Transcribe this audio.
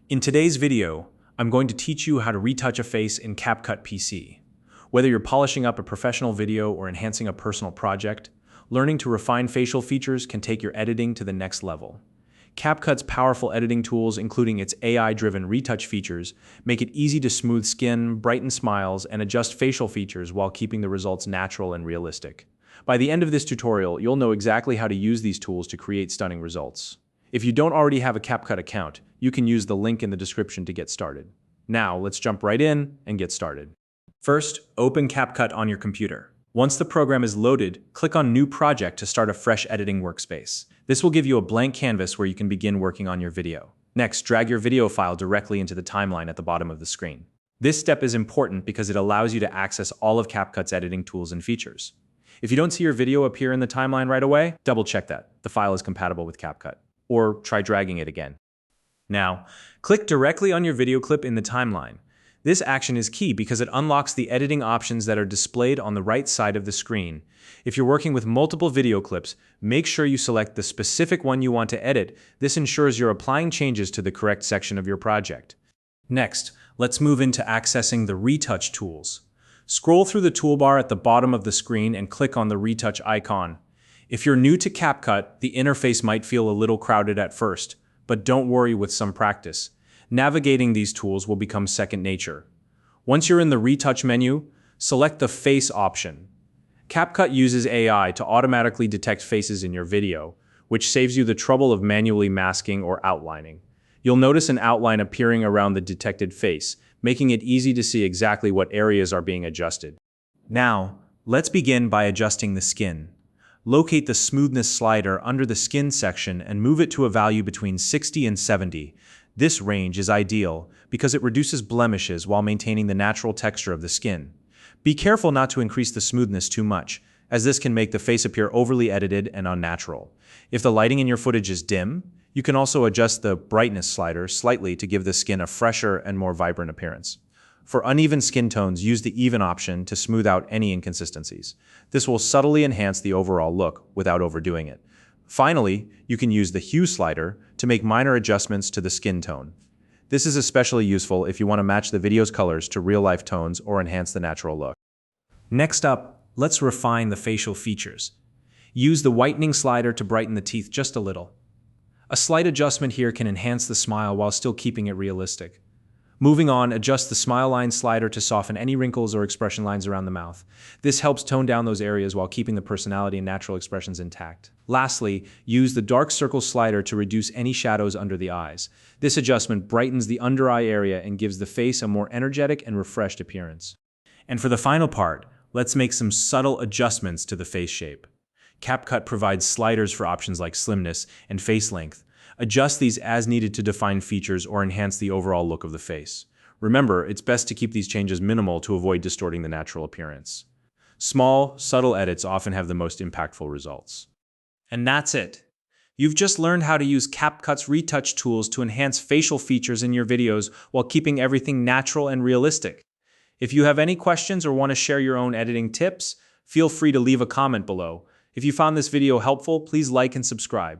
In today's video, I'm going to teach you how to retouch a face in CapCut PC. Whether you're polishing up a professional video or enhancing a personal project, learning to refine facial features can take your editing to the next level. CapCut's powerful editing tools, including its AI-driven retouch features, make it easy to smooth skin, brighten smiles, and adjust facial features while keeping the results natural and realistic. By the end of this tutorial, you'll know exactly how to use these tools to create stunning results. If you don't already have a CapCut account, you can use the link in the description to get started. Now, let's jump right in and get started. First, open CapCut on your computer. Once the program is loaded, click on New Project to start a fresh editing workspace. This will give you a blank canvas where you can begin working on your video. Next, drag your video file directly into the timeline at the bottom of the screen. This step is important because it allows you to access all of CapCut's editing tools and features. If you don't see your video appear in the timeline right away, double check that the file is compatible with CapCut, or try dragging it again. Now, click directly on your video clip in the timeline. This action is key because it unlocks the editing options that are displayed on the right side of the screen. If you're working with multiple video clips, make sure you select the specific one you want to edit. This ensures you're applying changes to the correct section of your project. Next, let's move into accessing the retouch tools. Scroll through the toolbar at the bottom of the screen and click on the retouch icon. If you're new to CapCut, the interface might feel a little crowded at first, but don't worry with some practice. Navigating these tools will become second nature. Once you're in the retouch menu, select the face option. CapCut uses AI to automatically detect faces in your video, which saves you the trouble of manually masking or outlining. You'll notice an outline appearing around the detected face, making it easy to see exactly what areas are being adjusted. Now, let's begin by adjusting the skin. Locate the Smoothness slider under the Skin section and move it to a value between 60 and 70. This range is ideal because it reduces blemishes while maintaining the natural texture of the skin. Be careful not to increase the smoothness too much, as this can make the face appear overly edited and unnatural. If the lighting in your footage is dim, you can also adjust the brightness slider slightly to give the skin a fresher and more vibrant appearance. For uneven skin tones, use the Even option to smooth out any inconsistencies. This will subtly enhance the overall look without overdoing it. Finally, you can use the Hue slider to make minor adjustments to the skin tone. This is especially useful if you want to match the video's colors to real-life tones or enhance the natural look. Next up, let's refine the facial features. Use the whitening slider to brighten the teeth just a little. A slight adjustment here can enhance the smile while still keeping it realistic. Moving on, adjust the smile line slider to soften any wrinkles or expression lines around the mouth. This helps tone down those areas while keeping the personality and natural expressions intact. Lastly, use the dark circle slider to reduce any shadows under the eyes. This adjustment brightens the under eye area and gives the face a more energetic and refreshed appearance. And for the final part, let's make some subtle adjustments to the face shape. CapCut provides sliders for options like slimness and face length. Adjust these as needed to define features or enhance the overall look of the face. Remember, it's best to keep these changes minimal to avoid distorting the natural appearance. Small, subtle edits often have the most impactful results. And that's it. You've just learned how to use CapCut's retouch tools to enhance facial features in your videos while keeping everything natural and realistic. If you have any questions or want to share your own editing tips, feel free to leave a comment below. If you found this video helpful, please like and subscribe.